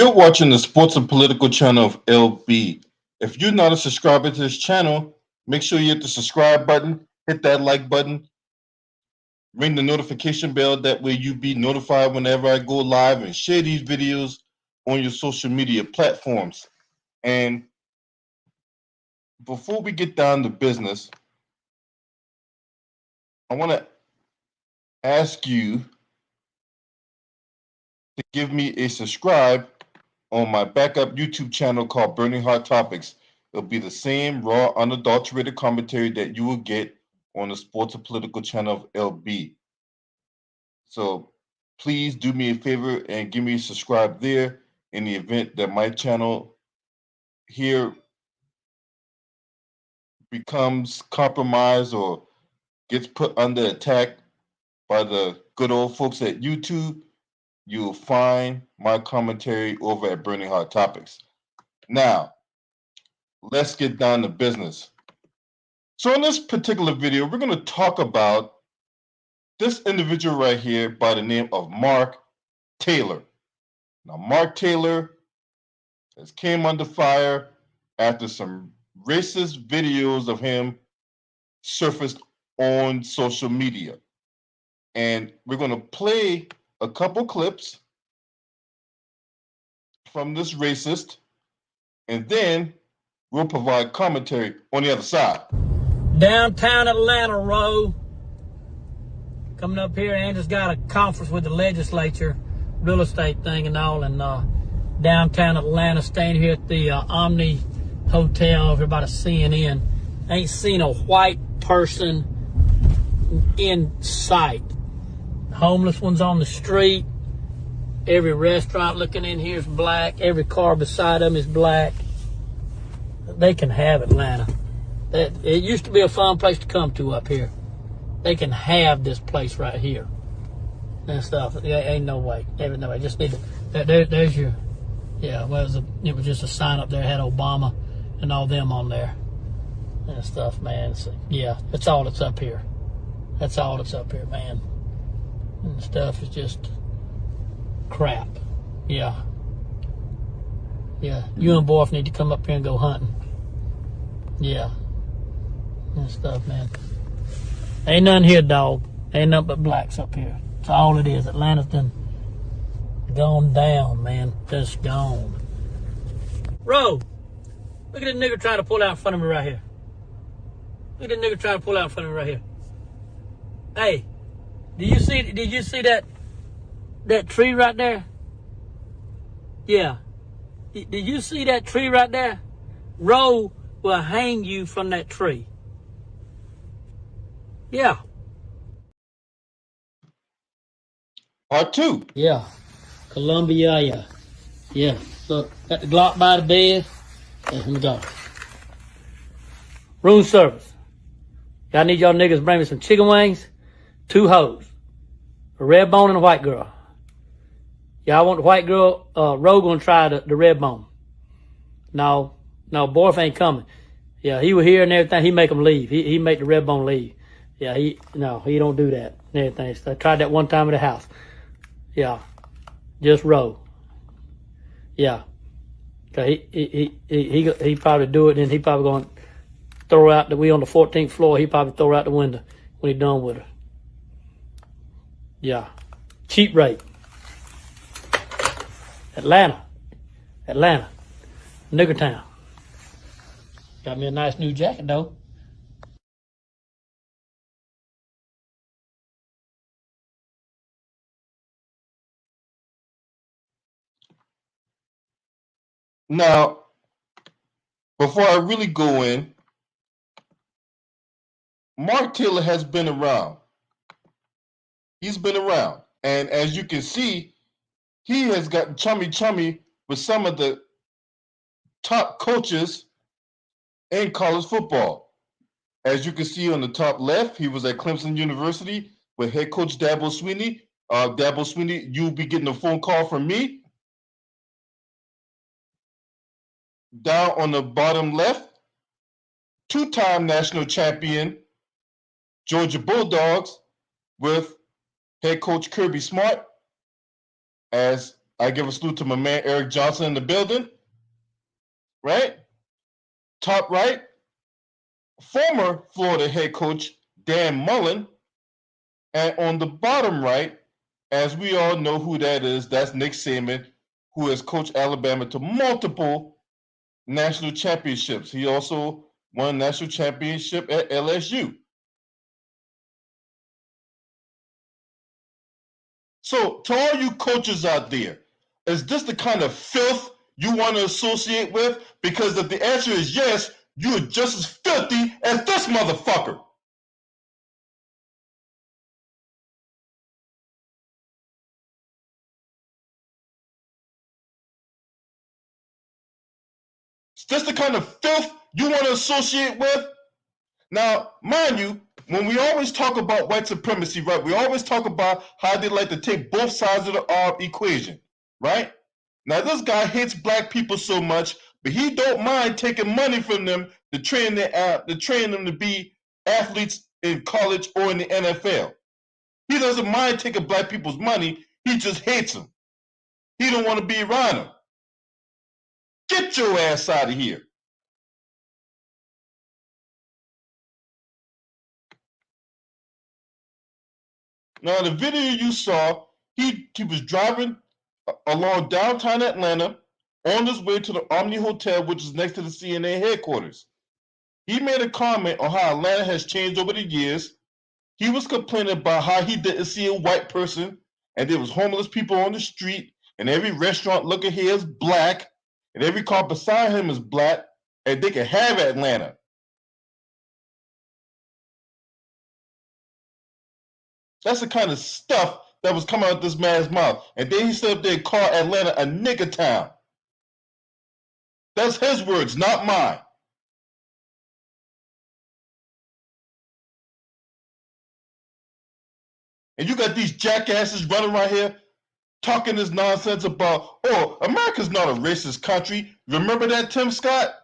You're watching the sports and political channel of LB. If you're not a subscriber to this channel, make sure you hit the subscribe button, hit that like button, ring the notification bell. That way you be notified whenever I go live, and share these videos on your social media platforms. And before we get down to business, I want to ask you to give me a subscribe on my backup YouTube channel called Burning Hot Topics. It'll be the same raw, unadulterated commentary that you will get on the sports and political channel of LB. So please do me a favor and give me a subscribe there. In the event that my channel here becomes compromised or gets put under attack by the good old folks at YouTube, you'll find my commentary over at Burning Hot Topics. Now, let's get down to business. So in this particular video, we're going to talk about this individual right here by the name of Mark Taylor. Now, Mark Taylor has came under fire after some racist videos of him surfaced on social media. And we're going to play a couple clips from this racist, and then we'll provide commentary on the other side. Downtown Atlanta, Row. Coming up here, Andrew's got a conference with the legislature, real estate thing and all, and downtown Atlanta, staying here at the Omni Hotel over by the CNN. Ain't seen a white person in sight. Homeless ones on the street. Every restaurant looking in here is black. Every car beside them is black. They can have Atlanta. It used to be a fun place to come to up here. They can have this place right here and stuff. Ain't no way. Ain't no way. Just need to. There's your. Yeah. Well, it was just a sign up there. It had Obama and all them on there and stuff, man. So, yeah, that's all that's up here. That's all that's up here, man. And stuff is just crap. Yeah. Yeah. You and Borf need to come up here and go hunting. Yeah. And stuff, man. Ain't nothing here, dog. Ain't nothing but blacks up here. That's all it is. Atlanta's done gone down, man. Just gone. Ro, look at this nigga trying to pull out in front of me right here. Look at this nigga trying to pull out in front of me right here. Hey, did you see that tree right there? Yeah. Did you see that tree right there? Ro will hang you from that tree. Yeah. Part two. Yeah. Columbia, yeah. Yeah. Look, got the Glock by the bed. Let me go. Room service. I need y'all niggas to bring me some chicken wings, 2 hoes, a red bone and a white girl. Y'all want the white girl? Ro gonna try the red bone. No, Borf ain't coming. Yeah, he was here and everything. He make them leave. He make the red bone leave. Yeah, he don't do that and everything. So I tried that one time at the house. Yeah, just Ro. Yeah, cause he probably do it, and he probably gonna throw out we on the 14th floor. He probably throw her out the window when he done with her. Yeah, cheap rate. Atlanta, nigger town. Got me a nice new jacket though. Now, before I really go in, Mark Taylor has been around. He's been around. And as you can see, he has gotten chummy with some of the top coaches in college football. As you can see on the top left, he was at Clemson University with head coach Dabo Swinney. Dabo Swinney, you'll be getting a phone call from me. Down on the bottom left, 2-time national champion Georgia Bulldogs with head coach Kirby Smart as I give a salute to my man Eric Johnson in the building. Right? Top right, former Florida head coach Dan Mullen. And on the bottom right, as we all know who that is, that's Nick Saban, who has coached Alabama to multiple national championships. He also won a national championship at LSU. So, to all you coaches out there, is this the kind of filth you want to associate with? Because if the answer is yes, you are just as filthy as this motherfucker. Is this the kind of filth you want to associate with? Now, mind you, when we always talk about white supremacy, right, we always talk about how they like to take both sides of the equation, right? Now, this guy hates black people so much, but he don't mind taking money from them to train them to be athletes in college or in the NFL. He doesn't mind taking black people's money. He just hates them. He don't want to be around them. Get your ass out of here. Now, the video you saw, he was driving along downtown Atlanta on his way to the Omni Hotel, which is next to the CNA headquarters. He made a comment on how Atlanta has changed over the years. He was complaining about how he didn't see a white person, and there was homeless people on the street, and every restaurant looking here is black, and every car beside him is black, and they can have Atlanta. That's the kind of stuff that was coming out of this man's mouth. And then he stood up there and called Atlanta a nigger town. That's his words, not mine. And you got these jackasses running around here talking this nonsense about, oh, America's not a racist country. Remember that, Tim Scott?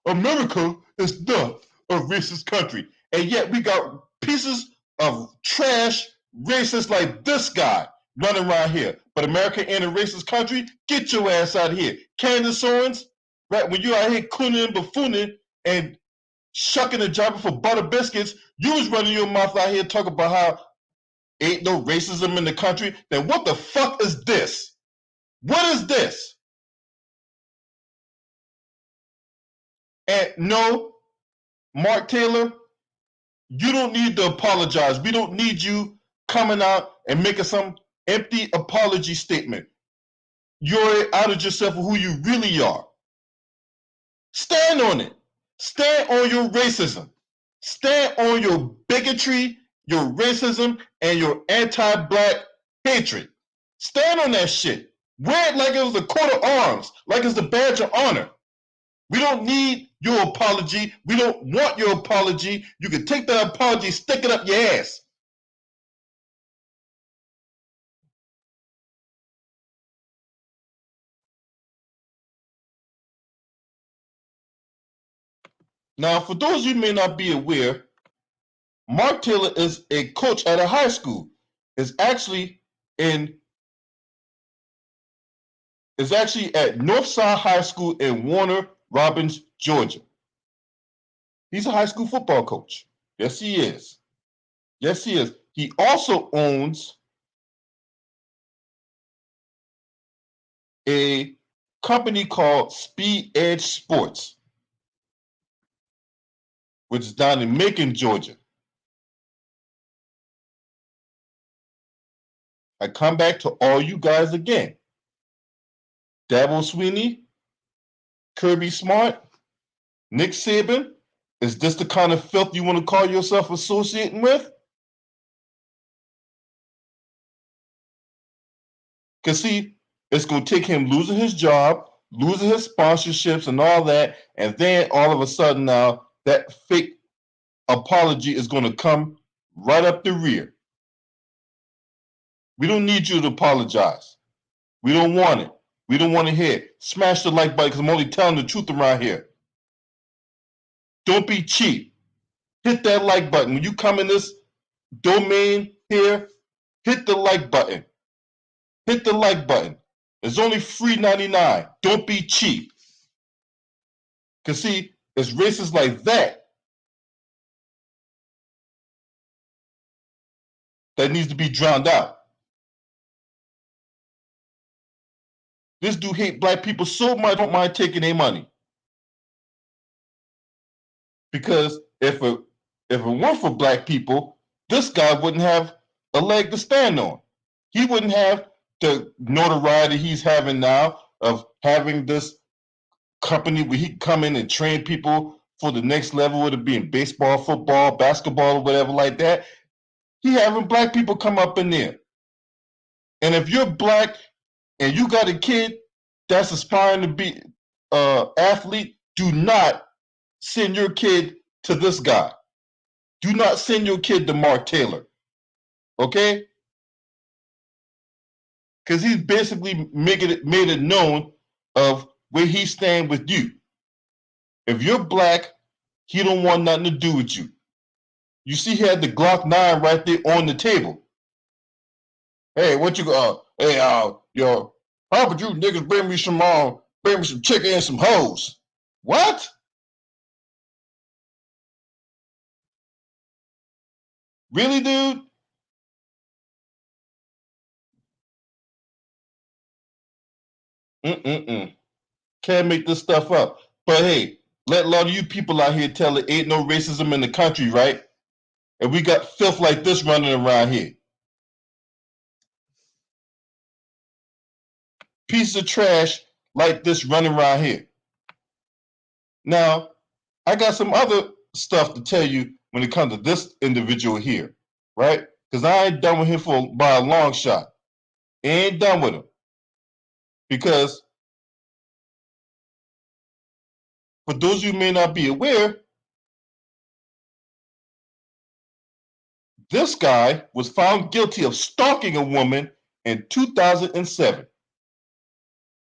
America is not a racist country. And yet we got pieces of trash racists like this guy running around here. But America ain't a racist country? Get your ass out of here. Candace Owens, right, when you out here cooning and buffooning and shucking and jiving for butter biscuits, you was running your mouth out here talking about how ain't no racism in the country. Then what the fuck is this? What is this? And no, Mark Taylor, you don't need to apologize. We don't need you coming out and making some empty apology statement. You're out of yourself for who you really are. Stand on it. Stand on your racism. Stand on your bigotry, your racism, and your anti-black hatred. Stand on that shit. Wear it like it was a coat of arms, like it's the badge of honor. We don't need your apology. We don't want your apology. You can take that apology, stick it up your ass. Now, for those of you who may not be aware, Mark Taylor is a coach at a high school. Is actually at Northside High School in Warner Robins, Georgia. He's a high school football coach. Yes, he is. Yes, he is. He also owns a company called Speed Edge Sports, which is down in Macon, Georgia. I come back to all you guys again. Dabo Swinney, Kirby Smart, Nick Saban, is this the kind of filth you want to call yourself associating with? Because see, it's going to take him losing his job, losing his sponsorships and all that, and then all of a sudden now that fake apology is going to come right up the rear. We don't need you to apologize. We don't want it. We don't want to hear it. Smash the like button because I'm only telling the truth around here. Don't be cheap. Hit that like button. When you come in this domain here, hit the like button. Hit the like button. It's only $3.99. Don't be cheap. Because see, it's races like that that needs to be drowned out. This dude hate black people so much, don't mind taking their money. Because if it weren't for black people, this guy wouldn't have a leg to stand on. He wouldn't have the notoriety he's having now of having this company where he can come in and train people for the next level, whether it be in baseball, football, basketball, or whatever like that. He having black people come up in there. And if you're black and you got a kid that's aspiring to be an athlete, do not send your kid to this guy. Do not send your kid to Mark Taylor. Okay? Because he's basically made it known of where he stand with you. If you're black, he don't want nothing to do with you. You see, he had the Glock 9 right there on the table. Hey, what you hey, yo, how about you niggas bring me some chicken and some hoes? What? Really, dude? Mm-mm-mm. Can't make this stuff up. But hey, let a lot of you people out here tell it ain't no racism in the country, right? And we got filth like this running around here. Pieces of trash like this running around here. Now, I got some other stuff to tell you when it comes to this individual here, right? Because I ain't done with him by a long shot. Ain't done with him. Because for those of you who may not be aware, this guy was found guilty of stalking a woman in 2007.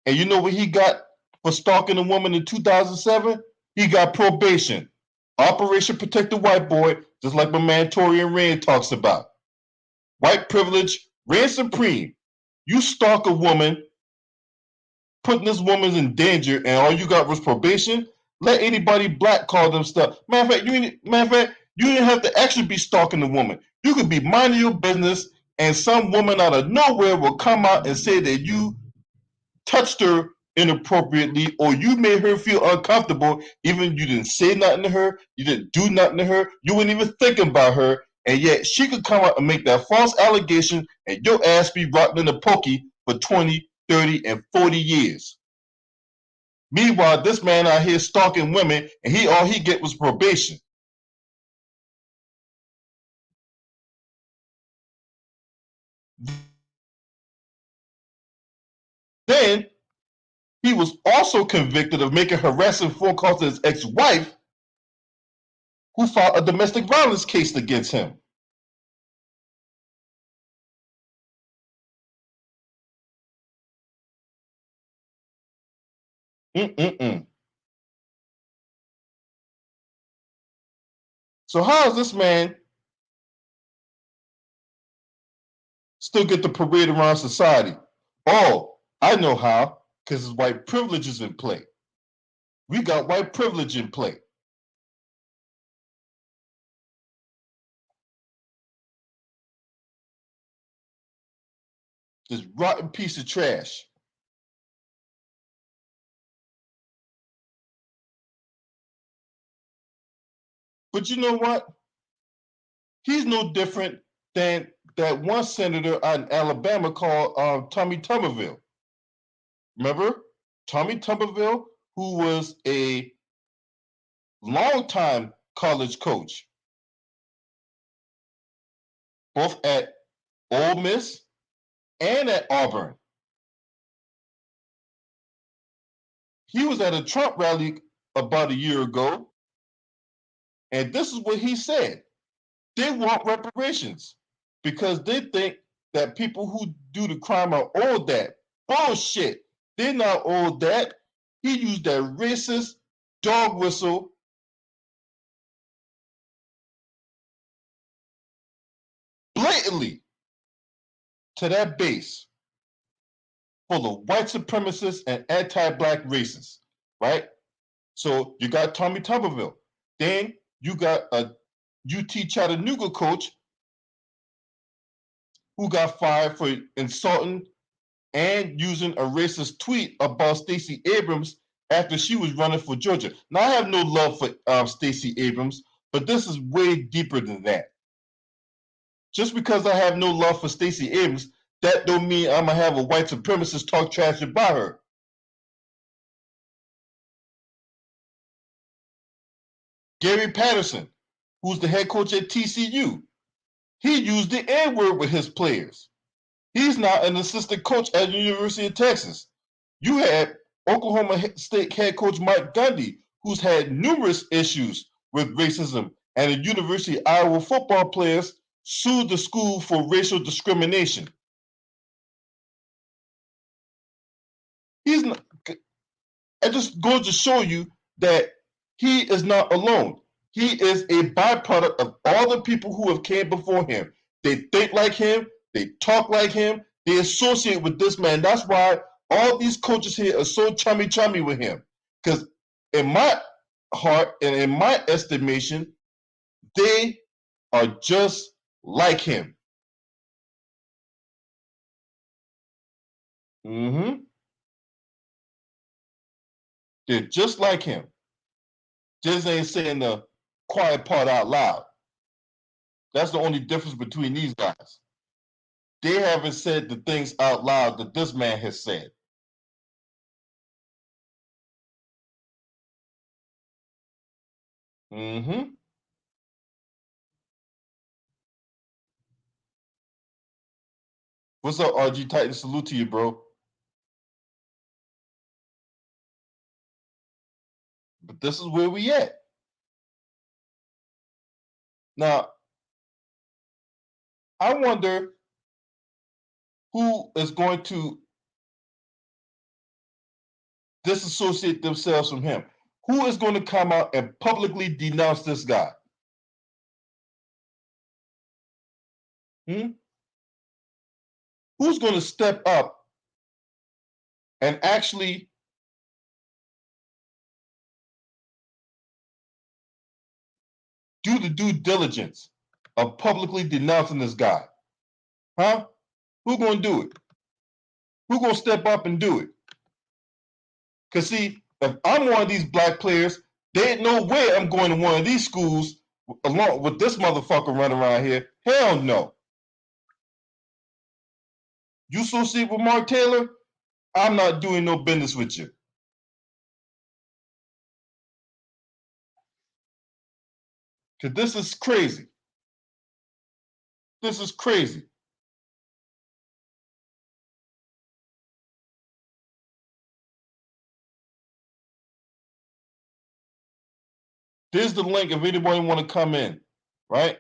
And you know what he got for stalking a woman in 2007? He got probation. Operation Protect the White Boy, just like my man Torian Rain talks about. White privilege reigns supreme. You stalk a woman, putting this woman in danger, and all you got was probation. Let anybody black call them stuff. Matter of fact, you didn't have to actually be stalking the woman. You could be minding your business, and some woman out of nowhere will come out and say that you touched her inappropriately or you made her feel uncomfortable, even you didn't say nothing to her, you didn't do nothing to her, you weren't even thinking about her, and yet she could come out and make that false allegation and your ass be rotting in the pokey for 20, 30, and 40 years. Meanwhile, this man out here stalking women and all he get was probation. Then he was also convicted of making harassing phone calls to his ex-wife, who filed a domestic violence case against him. Mm-mm-mm. So how is this man still get to parade around society? Oh, I know how, because his white privilege is in play. We got white privilege in play. This rotten piece of trash. But you know what? He's no different than that one senator out in Alabama called Tommy Tuberville. Remember? Tommy Tuberville, who was a longtime college coach, both at Ole Miss and at Auburn. He was at a Trump rally about a year ago, and this is what he said. They want reparations because they think that people who do the crime are owed that. Bullshit. They're not owed that. He used that racist dog whistle blatantly to that base. full of white supremacists and anti-black racists, right? So you got Tommy Tuberville. Then you got a UT Chattanooga coach who got fired for insulting and using a racist tweet about Stacey Abrams after she was running for Georgia. Now, I have no love for Stacey Abrams, but this is way deeper than that. Just because I have no love for Stacey Abrams, that don't mean I'm gonna have a white supremacist talk trash about her. Gary Patterson, who's the head coach at TCU, he used the N-word with his players. He's now an assistant coach at the University of Texas. You had Oklahoma State head coach Mike Gundy, who's had numerous issues with racism, and the University of Iowa football players sued the school for racial discrimination. He's not, it just goes to show you that he is not alone. He is a byproduct of all the people who have came before him. They think like him, they talk like him, they associate with this man. That's why all these coaches here are so chummy with him. Because in my heart and in my estimation, they are just like him. They're just like him. Just ain't saying the quiet part out loud. That's the only difference between these guys. They haven't said the things out loud that this man has said. What's up, RG Titan? Salute to you, bro. But this is where we at. Now, I wonder who is going to disassociate themselves from him. Who is going to come out and publicly denounce this guy? Who's going to step up and actually do the due diligence of publicly denouncing this guy? Huh? Who's going to do it? Who's going to step up and do it? Because, see, if I'm one of these black players, there ain't no way I'm going to one of these schools along with this motherfucker running around here. Hell no. You associate with Mark Taylor, I'm not doing no business with you. Because this is crazy. This is crazy. There's the link if anybody want to come in, right?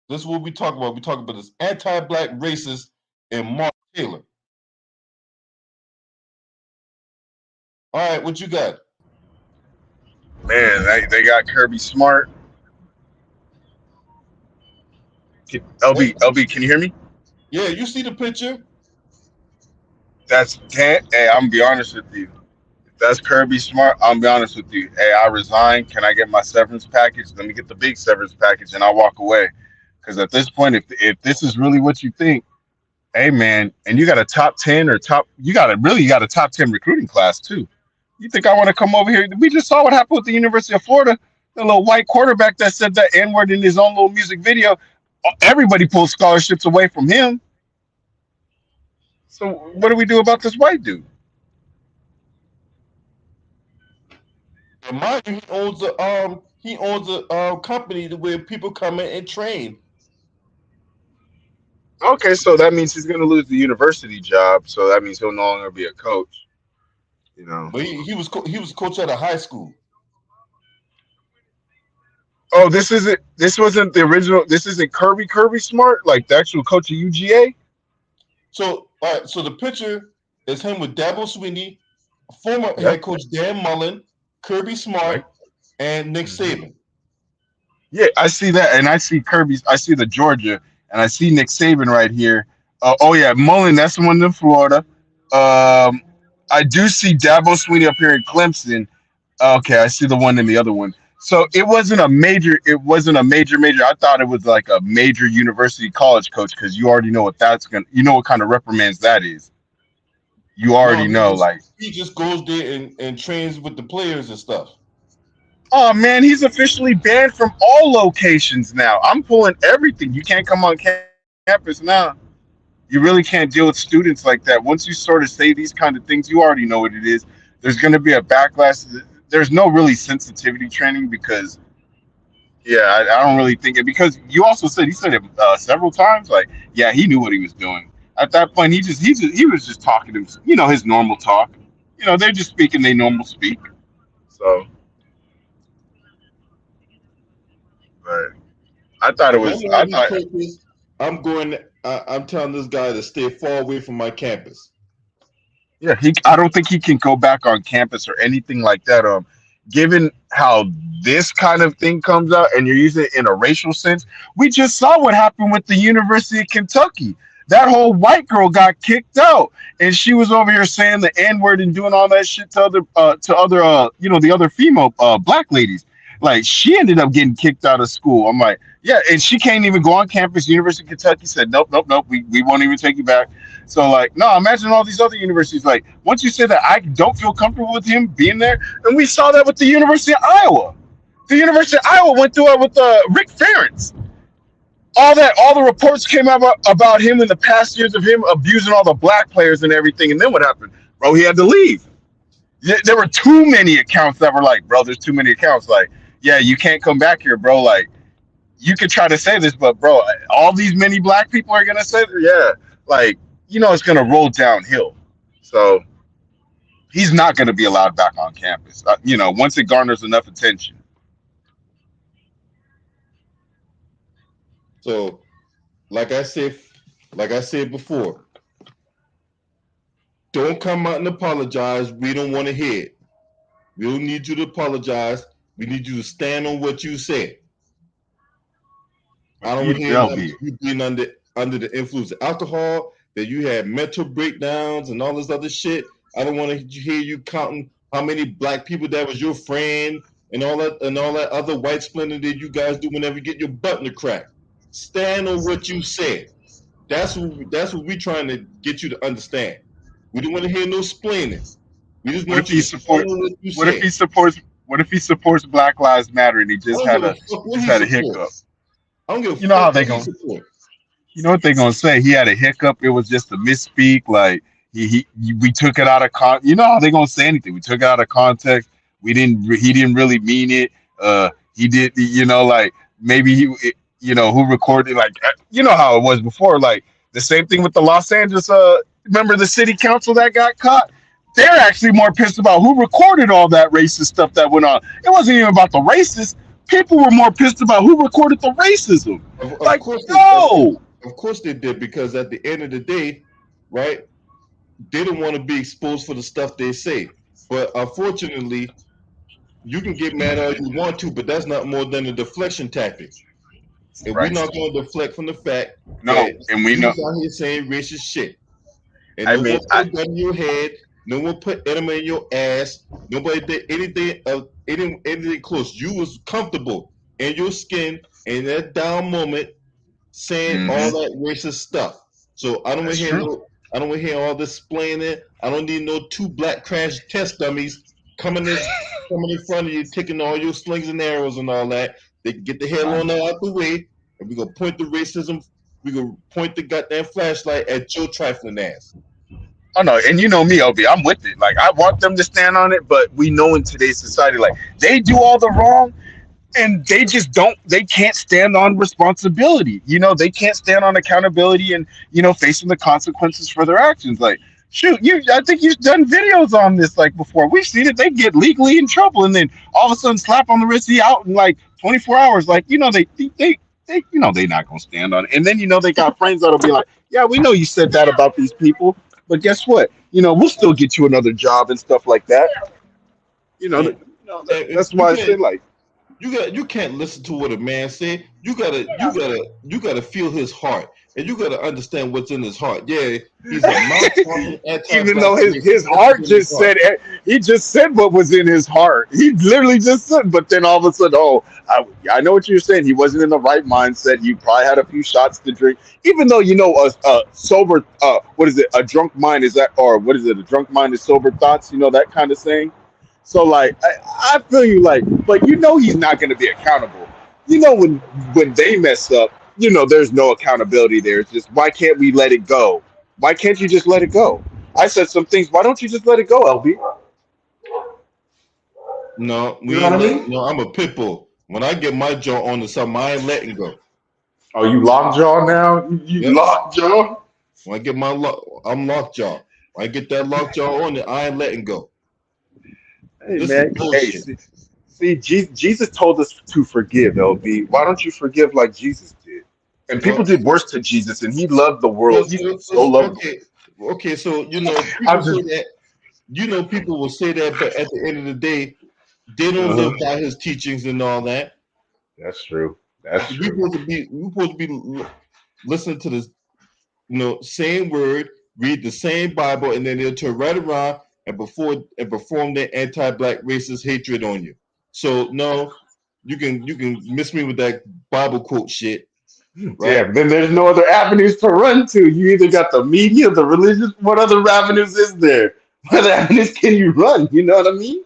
This is what we talk about. We talk about this anti-black racist and Mark Taylor. All right, what you got? Man, they got Kirby Smart. LB, can you hear me? Yeah, you see the picture? Hey, I'm gonna be honest with you. If that's Kirby Smart, I'm gonna be honest with you. Hey, I resign. Can I get my severance package? Let me get the big severance package, and I'll walk away. Because at this point, if this is really what you think, hey man, and you got a top 10 or you got a top 10 recruiting class too. You think I want to come over here? We just saw what happened with the University of Florida. The little white quarterback that said that N-word in his own little music video. Everybody pulled scholarships away from him. So what do we do about this white dude? And mind you, he owns a company where people come in and train. Okay, so that means he's going to lose the university job. So that means he'll no longer be a coach. You know. But he was coach at a high school. Oh, this wasn't the original. This isn't Kirby Smart, like the actual coach of UGA. So, all right. So the picture is him with Dabo Swinney, former head coach Dan Mullen, Kirby Smart, and Nick Saban. Yeah, I see that, and I see Kirby's. I see the Georgia, and I see Nick Saban right here. Oh yeah, Mullen. That's the one in Florida. Um, I do see Dabo Sweeney up here in Clemson. Okay, I see the one and the other one. So it wasn't a major. It wasn't a major. I thought it was like a major university college coach because you already know what that's gonna. You know what kind of reprimands that is. You No, already know, like, he just goes there and trains with the players and stuff. oh man, he's officially banned from all locations now. I'm pulling everything. You can't come on campus now. You really can't deal with students like that. Once you sort of say these kind of things, you already know what it is. There's going to be a backlash. There's no really sensitivity training because, yeah, I don't really think it. Because you also said, he said it several times, like, yeah, he knew what he was doing. At that point, he was just talking to, his normal talk. They're just speaking they normal speak. So, but If I'm one of these coaches, I'm going. I'm telling this guy to stay far away from my campus. yeah, I don't think he can go back on campus or anything like that. Given how this kind of thing comes out, and you're using it in a racial sense, we just saw what happened with the University of Kentucky. That whole white girl got kicked out, and she was over here saying the N word and doing all that shit to other the other female black ladies. Like, she ended up getting kicked out of school. I'm like, yeah, and she can't even go on campus. University of Kentucky said, nope, we won't even take you back. So, like, no, imagine all these other universities. Like, once you say that, I don't feel comfortable with him being there, and we saw that with the University of Iowa. The University of Iowa went through it with Rick Ferentz. All the reports came out about him in the past years of him abusing all the black players and everything. And then what happened? Bro, he had to leave. There were too many accounts that were like, bro, there's too many accounts. Like, yeah, you can't come back here, bro. Like, you could try to say this, but bro, all these many black people are gonna say, yeah, like, it's gonna roll downhill. So he's not gonna be allowed back on campus. Once it garners enough attention. So, like I said, before, don't come out and apologize. We don't want to hear it. We don't need you to apologize. We need you to stand on what you said. I don't hear you being under the influence of alcohol, that you had mental breakdowns and all this other shit. I don't want to hear you counting how many black people that was your friend and all that other white splendor that you guys do whenever you get your butt in the crack. Stand on what you said. That's what we're trying to get you to understand. We don't want to hear no splaining. We just want you to stand on what you said. What if he supports Black Lives Matter and he just had a hiccup? I don't give a fuck. You know how they gonna. You know what they're gonna say? He had a hiccup. It was just a misspeak. Like we took it out of con. You know how they gonna say anything? We took it out of context. We didn't. He didn't really mean it. He did. Like, maybe who recorded. Like, how it was before. Like, the same thing with the Los Angeles. Remember the city council that got caught? They're actually more pissed about who recorded all that racist stuff that went on. It wasn't even about the racists. People were more pissed about who recorded the racism. Like, no. Of course they did, because at the end of the day, right, they don't want to be exposed for the stuff they say. But unfortunately, you can get mad all you want to, but that's not more than a deflection tactic. And we're not going to deflect from the fact that and we know out here saying racist shit. And no one put gun in your head. No one put enema in your ass. Nobody did anything close. You was comfortable in your skin in that down moment, saying all that racist stuff. So I don't want to hear all this explaining. I don't need no two black crash test dummies coming in front of you, taking all your slings and arrows and all that. They can get the hell on out the way, and we're gonna point the racism. We're gonna point the goddamn flashlight at your trifling ass. Oh no, and you know me, Obi, I'm with it. Like, I want them to stand on it, but we know in today's society, like, they do all the wrong, and they can't stand on responsibility. They can't stand on accountability and facing the consequences for their actions. Like, shoot, I think you've done videos on this, like, before. We've seen it. They get legally in trouble, and then all of a sudden slap on the wrist, he out in like 24 hours. Like, they're not gonna stand on it. And then they got friends that'll be like, yeah, we know you said that about these people, but guess what? We'll still get you another job and stuff like that. That's why I say, like, you can't listen to what a man say. You gotta feel his heart. and you got to understand what's in his heart. Yeah, he's a mouth-talking Even anti-black though his racist. That's heart what's in his just heart. said he just said what was in his heart. He literally just said, but then all of a sudden, oh, I know what you're saying. He wasn't in the right mindset. He probably had a few shots to drink. Even though a sober, what is it? A drunk mind is that, or what is it? A drunk mind is sober thoughts. You know that kind of saying. So like, I feel you like, but he's not going to be accountable. When they mess up, there's no accountability there. It's just, why can't we let it go? Why can't you just let it go? I said some things. Why don't you just let it go, LB? No, You we know what ain't I let. mean? No, I'm a pit bull. When I get my jaw on to something, I ain't letting go. Oh, you lockjaw now? You Yep. lockjaw? When I get my lock, I'm lockjaw. When I get that lockjaw on it, I ain't letting go. Hey, This is man. Hey, bullshit. see, Jesus told us to forgive, LB. Why don't you forgive like Jesus did? And people Well, did worse to Jesus, and he loved the well, world. He's so lovable. okay, okay. So people I'm say just, that. People will say that, but at the end of the day, they don't live uh-huh. by his teachings and all that. That's true. That's true. We supposed to be listening to this, same word, read the same Bible, and then they'll turn right around and perform their anti-black racist hatred on you. So no, you can miss me with that Bible quote shit, right? Damn, then there's no other avenues to run to. You either got the media, the religious. What other avenues is there? What other avenues can you run? You know what I mean?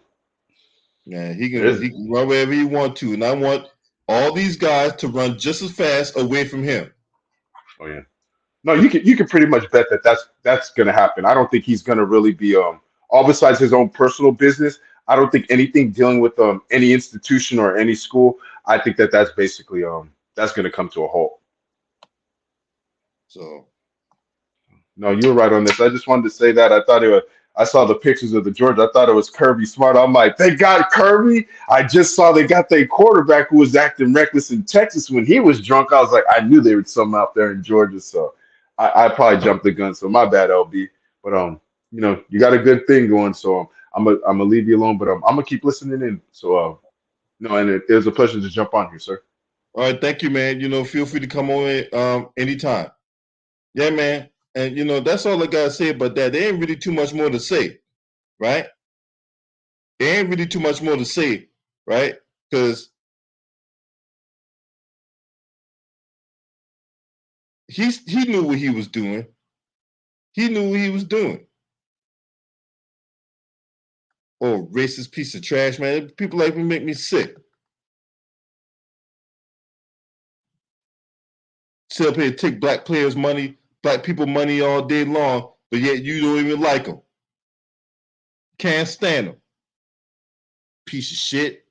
Yeah, he can There's, he can run wherever he want to, and I want all these guys to run just as fast away from him. oh yeah. No, you can pretty much bet that that's gonna happen. I don't think he's gonna really be all besides his own personal business. I don't think anything dealing with any institution or any school. I think that that's basically that's gonna come to a halt. So No, you were right on this. I just wanted to say that I thought it was. I saw the pictures of the Georgia. I thought it was Kirby Smart. I'm like, they got Kirby. I just saw they got their quarterback who was acting reckless in Texas when he was drunk. I was like, I knew there was something out there in Georgia. So I probably jumped the gun. So my bad, LB. But you got a good thing going. So I'm gonna leave you alone. But I'm gonna keep listening in. So no, and it was a pleasure to jump on here, sir. all right, thank you, man. Feel free to come on in anytime. Yeah, man. And that's all I gotta say about that. There ain't really too much more to say, right? There ain't really too much more to say, right? Because he knew what he was doing. He knew what he was doing. Oh, racist piece of trash, man. People like me make me sick. Sit up here and take black players' money, black people money all day long, but yet you don't even like them. Can't stand them. Piece of shit.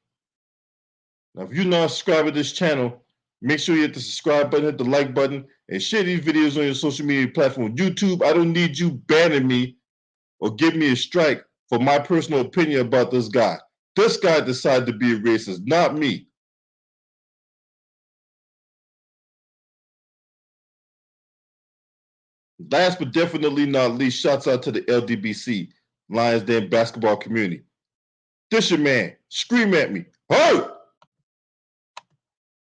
Now, if you're not subscribed to this channel, make sure you hit the subscribe button, hit the like button, and share these videos on your social media platform. YouTube, I don't need you banning me or give me a strike for my personal opinion about this guy. This guy decided to be a racist, not me. Last but definitely not least, shouts out to the LDBC, Lions Den basketball community. This your man. Scream at me. Hey!